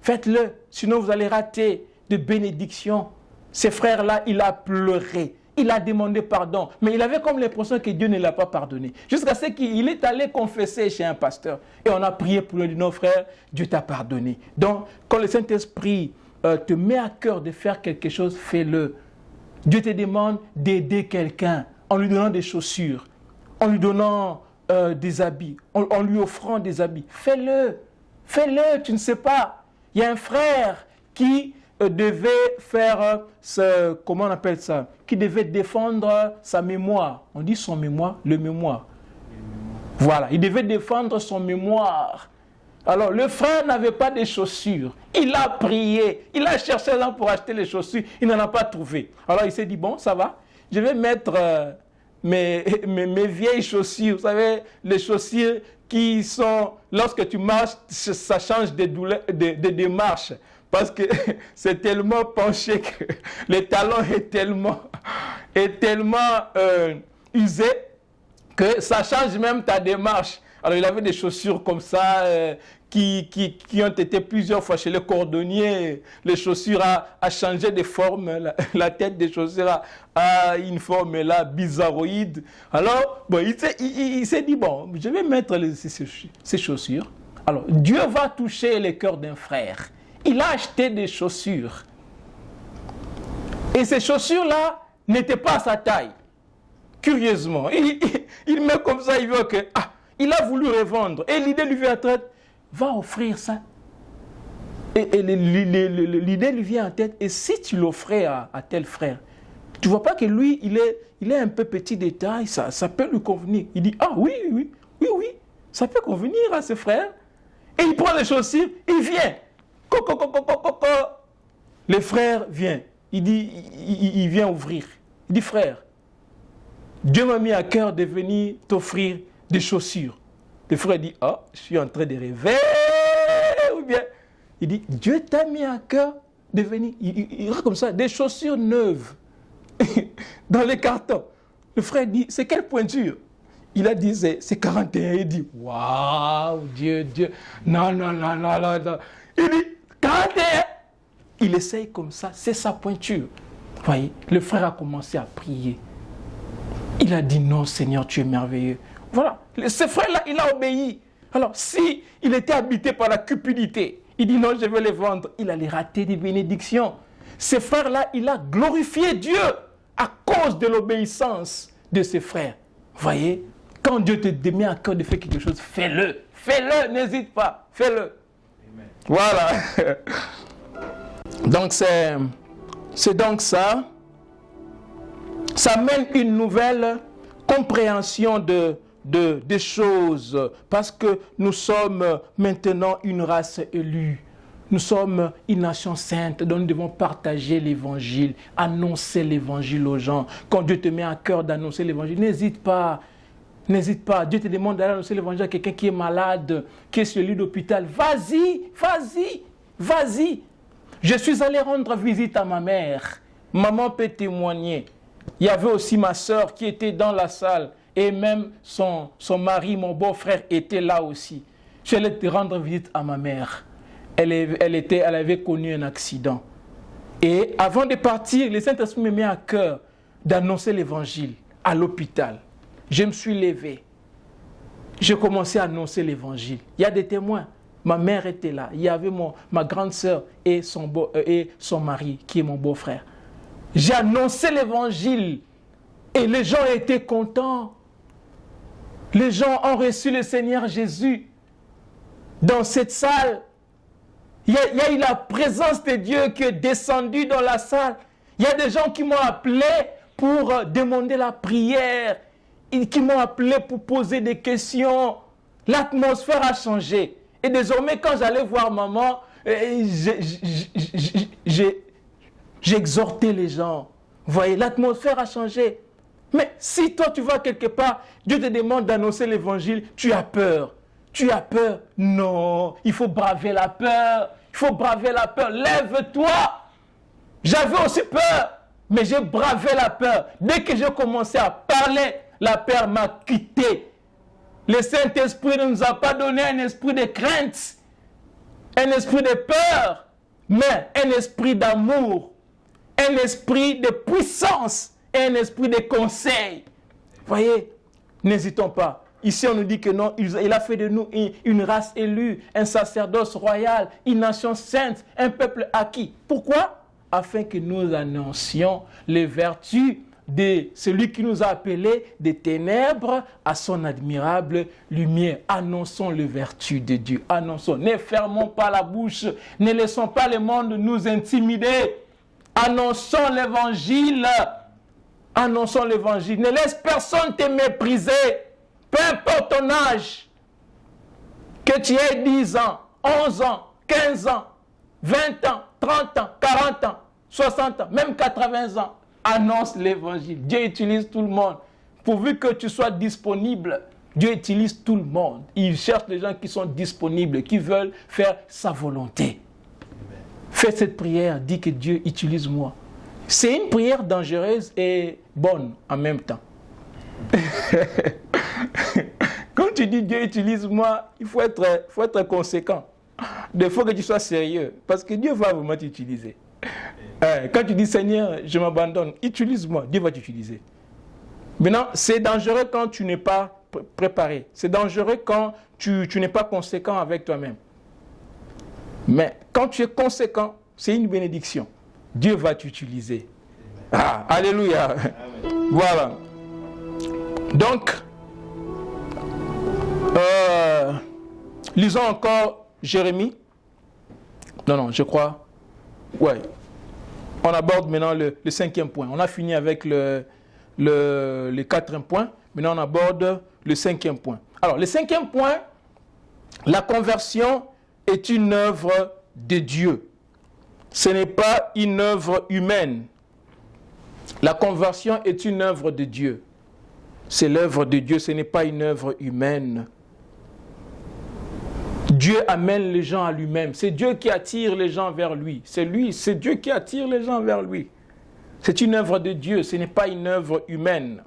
faites-le. Sinon, vous allez rater de bénédictions. Ces frères-là, il a pleuré. Il a demandé pardon. Mais il avait comme l'impression que Dieu ne l'a pas pardonné. Jusqu'à ce qu'il est allé confesser chez un pasteur. Et on a prié pour lui, dit, non frère, Dieu t'a pardonné. Donc, quand le Saint-Esprit te met à cœur de faire quelque chose, fais-le. Dieu te demande d'aider quelqu'un en lui donnant des chaussures, en lui donnant des habits, en lui offrant des habits. Fais-le. Fais-le, tu ne sais pas. Il y a un frère qui devait faire comment on appelle ça? Qui devait défendre sa mémoire. On dit son mémoire, le mémoire. Voilà, il devait défendre son mémoire. Alors, le frère n'avait pas de chaussures. Il a prié. Il a cherché là pour acheter les chaussures. Il n'en a pas trouvé. Alors, il s'est dit, bon, ça va. Je vais mettre mes vieilles chaussures. Vous savez, les chaussures qui sont, lorsque tu marches, ça change de démarche. Parce que c'est tellement penché que le talon est tellement usé que ça change même ta démarche. Alors, il avait des chaussures comme ça qui ont été plusieurs fois chez le cordonnier. Les chaussures a changé de forme. La tête des chaussures a une forme là bizarroïde. Alors, bon, il s'est dit, bon, je vais mettre ces chaussures. Alors, Dieu va toucher le cœur d'un frère. Il a acheté des chaussures. Et ces chaussures-là n'étaient pas à sa taille. Curieusement. Il met comme ça, il veut que... il a voulu revendre. Et l'idée lui vient en tête, va offrir ça. Et l'idée lui vient en tête, et si tu l'offrais à tel frère, Tu ne vois pas que lui, il est un peu petit détail, ça peut lui convenir. Il dit, ah oui, ça peut convenir à ses frères. Et il prend les chaussures, il vient. Les frères viennent. Il vient ouvrir. Il dit, frère, Dieu m'a mis à cœur de venir t'offrir des chaussures. Le frère dit, ah, je suis en train de rêver. Ou bien, il dit, Dieu t'a mis à cœur de venir. Il a comme ça, des chaussures neuves dans les cartons. Le frère dit, c'est quelle pointure? Il a dit, c'est 41. Il dit, waouh, Dieu. Non. Il dit, 41. Il essaye comme ça, c'est sa pointure. Vous voyez, le frère a commencé à prier. Il a dit, non, Seigneur, tu es merveilleux. Voilà, ce frère-là, il a obéi. Alors, si il était habité par la cupidité, il dit, non, je vais les vendre. Il allait rater des bénédictions. Ce frère-là, il a glorifié Dieu à cause de l'obéissance de ses frères. Vous voyez, quand Dieu te met à cœur de faire quelque chose, fais-le. Fais-le, n'hésite pas, fais-le. Amen. Voilà. Donc, c'est donc ça. Ça mène une nouvelle compréhension des choses, parce que nous sommes maintenant une race élue. Nous sommes une nation sainte, dont nous devons partager l'évangile, annoncer l'évangile aux gens. Quand Dieu te met à cœur d'annoncer l'évangile, n'hésite pas. N'hésite pas. Dieu te demande d'aller annoncer l'évangile à quelqu'un qui est malade, qui est sur le lit d'hôpital. Vas-y. Je suis allé rendre visite à ma mère. Maman peut témoigner. Il y avait aussi ma soeur qui était dans la salle. Et même son mari, mon beau-frère, était là aussi. Je suis allé rendre visite à ma mère. Elle avait connu un accident. Et avant de partir, le Saint-Esprit me met à cœur d'annoncer l'évangile à l'hôpital. Je me suis levé. J'ai commencé à annoncer l'évangile. Il y a des témoins. Ma mère était là. Il y avait ma grande sœur et son mari, qui est mon beau-frère. J'ai annoncé l'évangile et les gens étaient contents. Les gens ont reçu le Seigneur Jésus dans cette salle. Il y a eu la présence de Dieu qui est descendue dans la salle. Il y a des gens qui m'ont appelé pour demander la prière, qui m'ont appelé pour poser des questions. L'atmosphère a changé. Et désormais, quand j'allais voir maman, j'exhortais les gens. Vous voyez, l'atmosphère a changé. Mais si toi, tu vas quelque part, Dieu te demande d'annoncer l'évangile, tu as peur. Tu as peur? Non, il faut braver la peur. Il faut braver la peur. Lève-toi. J'avais aussi peur, mais j'ai bravé la peur. Dès que j'ai commencé à parler, la peur m'a quitté. Le Saint-Esprit ne nous a pas donné un esprit de crainte, un esprit de peur, mais un esprit d'amour, un esprit de puissance et un esprit de conseil. Voyez, n'hésitons pas. Ici, on nous dit que non, il a fait de nous une race élue, un sacerdoce royal, une nation sainte, un peuple acquis. Pourquoi? Afin que nous annoncions les vertus de celui qui nous a appelés des ténèbres à son admirable lumière. Annonçons les vertus de Dieu. Annonçons. Ne fermons pas la bouche. Ne laissons pas le monde nous intimider. Annonçons l'évangile. Annonçons l'évangile. Ne laisse personne te mépriser. Peu importe ton âge. Que tu aies 10 ans, 11 ans, 15 ans, 20 ans, 30 ans, 40 ans, 60 ans, même 80 ans. Annonce l'évangile. Dieu utilise tout le monde. Pourvu que tu sois disponible, Dieu utilise tout le monde. Il cherche les gens qui sont disponibles, qui veulent faire sa volonté. Amen. Fais cette prière, dis que Dieu utilise moi. C'est une prière dangereuse et bonne en même temps. Quand tu dis Dieu utilise moi, il faut être conséquent. Il faut que tu sois sérieux, parce que Dieu va vraiment t'utiliser. Quand tu dis Seigneur, je m'abandonne, utilise-moi, Dieu va t'utiliser. Maintenant, c'est dangereux quand tu n'es pas préparé. C'est dangereux quand tu n'es pas conséquent avec toi-même. Mais quand tu es conséquent, c'est une bénédiction. Dieu va t'utiliser. Ah, alléluia. Amen. Voilà. Donc, lisons encore Jérémie. Non, je crois. Ouais. On aborde maintenant le 5e point. On a fini avec le 4e point. Maintenant, on aborde le 5e point. Alors, le 5e point, la conversion est une œuvre de Dieu. Ce n'est pas une œuvre humaine. La conversion est une œuvre de Dieu. C'est l'œuvre de Dieu, ce n'est pas une œuvre humaine. Dieu amène les gens à lui-même. C'est Dieu qui attire les gens vers lui. C'est Dieu qui attire les gens vers lui. C'est une œuvre de Dieu, ce n'est pas une œuvre humaine.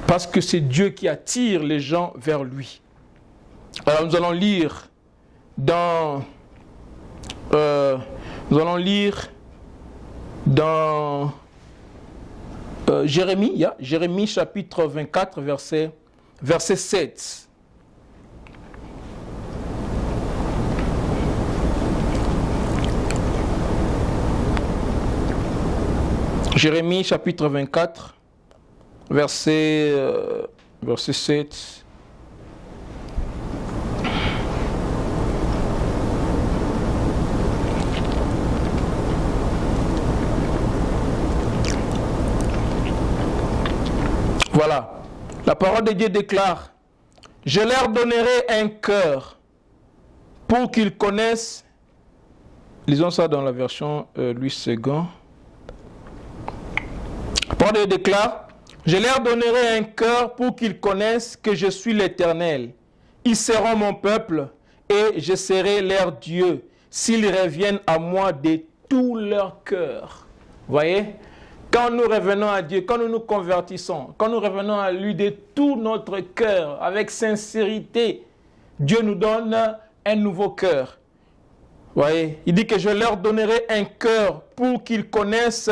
Parce que c'est Dieu qui attire les gens vers lui. Alors nous allons lire dans Jérémie chapitre 24 verset 7. Jérémie chapitre 24 verset 7. Voilà, la parole de Dieu déclare: je leur donnerai un cœur pour qu'ils connaissent. Lisons ça dans la version Louis II. La parole de Dieu déclare: je leur donnerai un cœur pour qu'ils connaissent que je suis l'Éternel. Ils seront mon peuple et je serai leur Dieu s'ils reviennent à moi de tout leur cœur. Voyez? Quand nous revenons à Dieu, quand nous nous convertissons, quand nous revenons à lui de tout notre cœur, avec sincérité, Dieu nous donne un nouveau cœur. Voyez, il dit que je leur donnerai un cœur pour qu'ils connaissent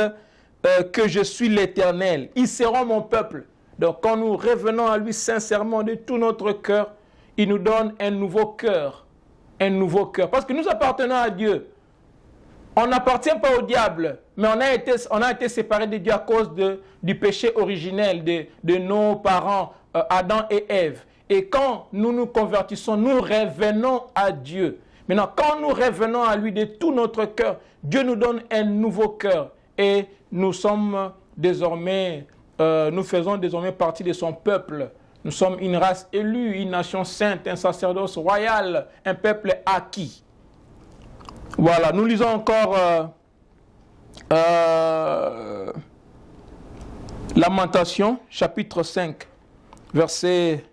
que je suis l'Éternel. Ils seront mon peuple. Donc quand nous revenons à lui sincèrement de tout notre cœur, il nous donne un nouveau cœur. Un nouveau cœur. Parce que nous appartenons à Dieu. On n'appartient pas au diable, mais on a été séparés de Dieu à cause du péché originel de nos parents, Adam et Ève. Et quand nous nous convertissons, nous revenons à Dieu. Maintenant, quand nous revenons à lui de tout notre cœur, Dieu nous donne un nouveau cœur. Et nous sommes désormais, nous faisons désormais partie de son peuple. Nous sommes une race élue, une nation sainte, un sacerdoce royal, un peuple acquis. Voilà, nous lisons encore Lamentation, chapitre 5, verset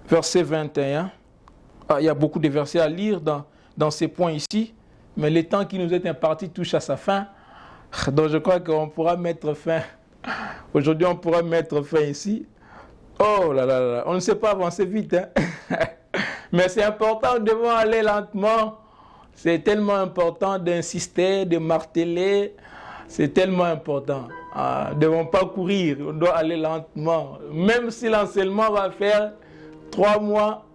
21. Il y a beaucoup de versets à lire dans ces points ici, mais le temps qui nous est imparti touche à sa fin. Donc je crois qu'on pourra mettre fin. Aujourd'hui, on pourra mettre fin ici. Oh là là là, on ne sait pas avancer vite. Hein? Mais c'est important, nous devons aller lentement. C'est tellement important d'insister, de marteler. C'est tellement important. Nous ne devons pas courir, on doit aller lentement. Même si l'enseignement va faire 3 mois,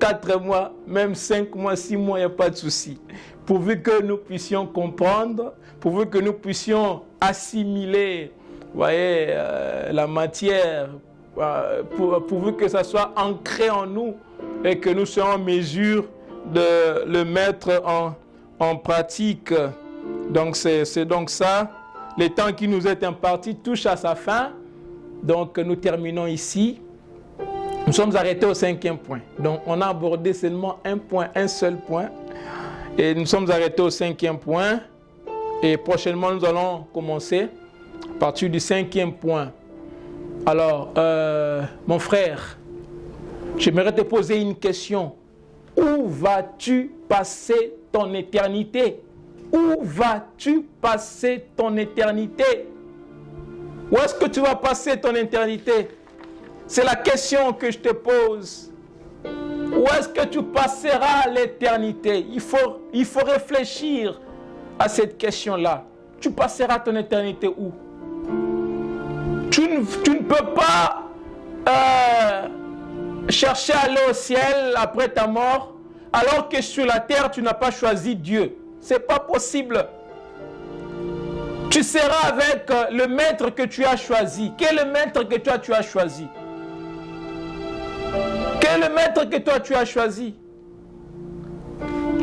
4 mois, même 5 mois, 6 mois, il n'y a pas de souci. Pourvu que nous puissions comprendre, pourvu que nous puissions assimiler, voyez, la matière, pourvu que ça soit ancré en nous et que nous soyons en mesure de le mettre en pratique. Donc c'est donc ça. Le temps qui nous est imparti touche à sa fin. Donc nous terminons ici. Nous sommes arrêtés au 5e point. Donc on a abordé seulement un point, un seul point. Et nous sommes arrêtés au 5e point. Et prochainement nous allons commencer à partir du 5e point. Alors, mon frère, j'aimerais te poser une question. Où vas-tu passer ton éternité? Où vas-tu passer ton éternité? Où est-ce que tu vas passer ton éternité? C'est la question que je te pose. Où est-ce que tu passeras l'éternité? Il faut réfléchir à cette question-là. Tu passeras ton éternité où? Tu ne peux pas chercher à aller au ciel après ta mort, alors que sur la terre, tu n'as pas choisi Dieu. Ce n'est pas possible. Tu seras avec le maître que tu as choisi. Quel est le maître que toi tu as choisi? Quel est le maître que toi tu as choisi?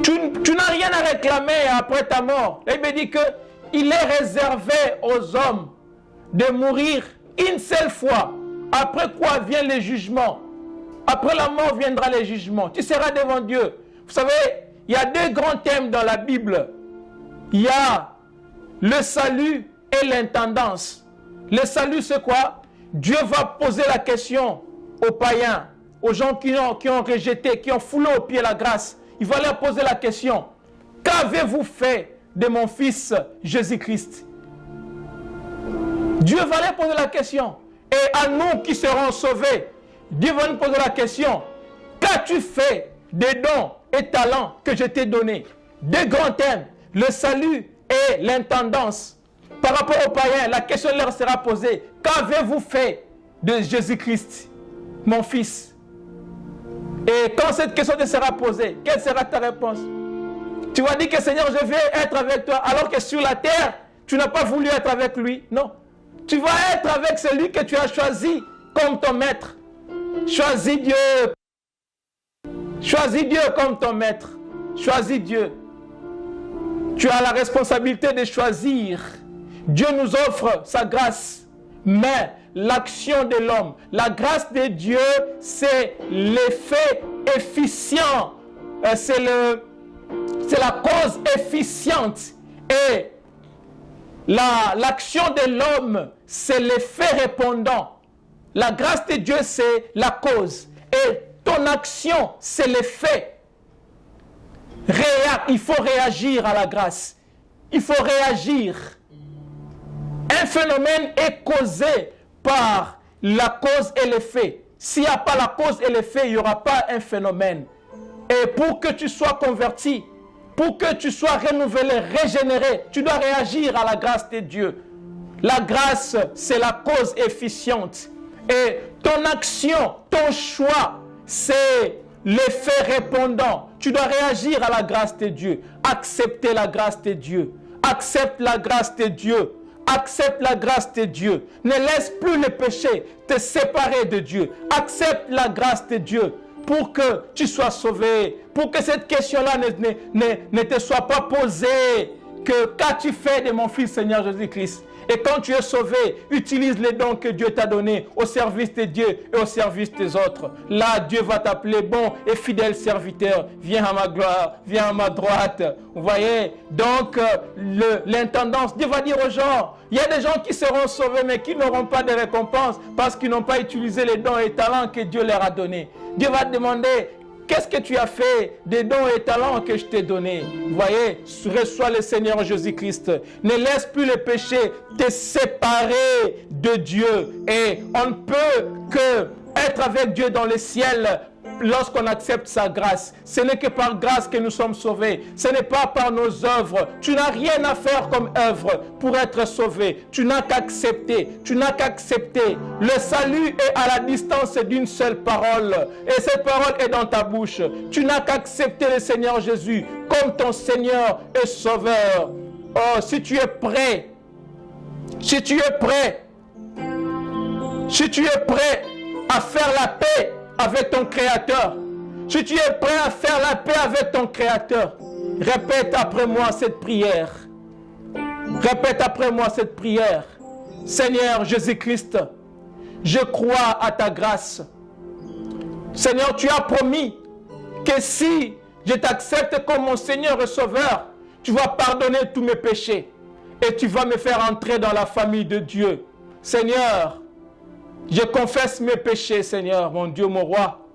Tu n'as rien rien à réclamer après ta mort. La Bible dit qu'il est réservé aux hommes de mourir une seule fois. Après quoi vient le jugement. Après la mort viendra le jugement. Tu seras devant Dieu. Vous savez, il y a deux grands thèmes dans la Bible. Il y a le salut et l'intendance. Le salut, c'est quoi? Dieu va poser la question aux païens, aux gens qui ont rejeté, qui ont foulé aux pieds la grâce. Il va leur poser la question. Qu'avez-vous fait de mon fils Jésus-Christ? Dieu va leur poser la question. Et à nous qui serons sauvés, Dieu va nous poser la question. Qu'as-tu fait des dons et talents que je t'ai donnés? Deux grands thèmes, le salut et l'intendance. Par rapport aux païens, la question leur sera posée. Qu'avez-vous fait de Jésus-Christ, mon fils? Et quand cette question te sera posée, quelle sera ta réponse? Tu vas dire que Seigneur, je vais être avec toi, alors que sur la terre, tu n'as pas voulu être avec lui. Non. Tu vas être avec celui que tu as choisi comme ton maître. Choisis Dieu. Choisis Dieu comme ton maître. Choisis Dieu. Tu as la responsabilité de choisir. Dieu nous offre sa grâce. Mais l'action de l'homme, la grâce de Dieu, c'est l'effet efficient. C'est la cause efficiente. Et l'action de l'homme, c'est l'effet répondant. La grâce de Dieu, c'est la cause. Et ton action, c'est l'effet. Il faut réagir à la grâce. Il faut réagir. Un phénomène est causé par la cause et l'effet. S'il n'y a pas la cause et l'effet, il n'y aura pas un phénomène. Et pour que tu sois converti, pour que tu sois renouvelé, régénéré, tu dois réagir à la grâce de Dieu. La grâce, c'est la cause efficiente. Et ton action, ton choix, c'est l'effet répondant. Tu dois réagir à la grâce de Dieu. Accepter la grâce de Dieu. Accepte la grâce de Dieu. Accepte la grâce de Dieu. Ne laisse plus le péché te séparer de Dieu. Accepte la grâce de Dieu pour que tu sois sauvé. Pour que cette question-là ne te soit pas posée. Qu'as-tu fait de mon fils Seigneur Jésus-Christ? Et quand tu es sauvé, utilise les dons que Dieu t'a donnés au service de Dieu et au service des autres. Là, Dieu va t'appeler bon et fidèle serviteur. Viens à ma gloire, viens à ma droite. Vous voyez? Donc, l'intendance, Dieu va dire aux gens, il y a des gens qui seront sauvés mais qui n'auront pas de récompense parce qu'ils n'ont pas utilisé les dons et talents que Dieu leur a donnés. Dieu va te demander, qu'est-ce que tu as fait des dons et talents que je t'ai donnés? Vous voyez, reçois le Seigneur Jésus-Christ. Ne laisse plus le péché te séparer de Dieu. Et on ne peut que être avec Dieu dans le ciel lorsqu'on accepte sa grâce. Ce n'est que par grâce que nous sommes sauvés. Ce n'est pas par nos œuvres. Tu n'as rien à faire comme œuvre pour être sauvé. Tu n'as qu'à accepter. Tu n'as qu'à accepter. Le salut est à la distance d'une seule parole. Et cette parole est dans ta bouche. Tu n'as qu'à accepter le Seigneur Jésus comme ton Seigneur et Sauveur. Oh, si tu es prêt, si tu es prêt à faire la paix avec ton Créateur, si tu es prêt à faire la paix avec ton Créateur, répète après moi cette prière. Répète après moi cette prière. Seigneur Jésus-Christ, je crois à ta grâce. Seigneur, tu as promis que si je t'accepte comme mon Seigneur et Sauveur, tu vas pardonner tous mes péchés et tu vas me faire entrer dans la famille de Dieu. Seigneur, je confesse mes péchés, Seigneur, mon Dieu, mon roi.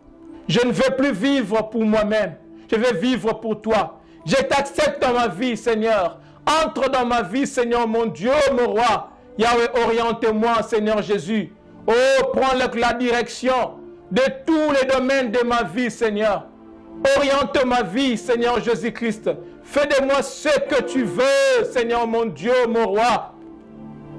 Je ne veux plus vivre pour moi-même. Je veux vivre pour toi. Je t'accepte dans ma vie, Seigneur. Entre dans ma vie, Seigneur, mon Dieu, mon roi. Yahweh, oriente-moi, Seigneur Jésus. Oh, prends la direction de tous les domaines de ma vie, Seigneur. Oriente ma vie, Seigneur Jésus-Christ. Fais de moi ce que tu veux, Seigneur, mon Dieu, mon roi.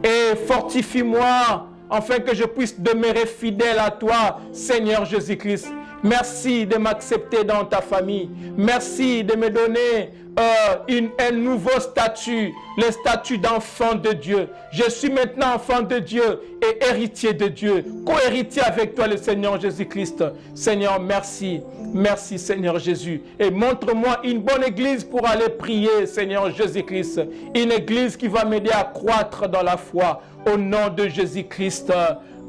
Et fortifie-moi afin que je puisse demeurer fidèle à toi, Seigneur Jésus-Christ. Merci de m'accepter dans ta famille. Merci de me donner un nouveau statut, le statut d'enfant de Dieu. Je suis maintenant enfant de Dieu et héritier de Dieu, co-héritier avec toi, le Seigneur Jésus-Christ. Seigneur, merci. Merci, Seigneur Jésus. Et montre-moi une bonne église pour aller prier, Seigneur Jésus-Christ. Une église qui va m'aider à croître dans la foi. Au nom de Jésus-Christ.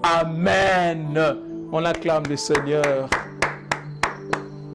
Amen. On acclame le Seigneur.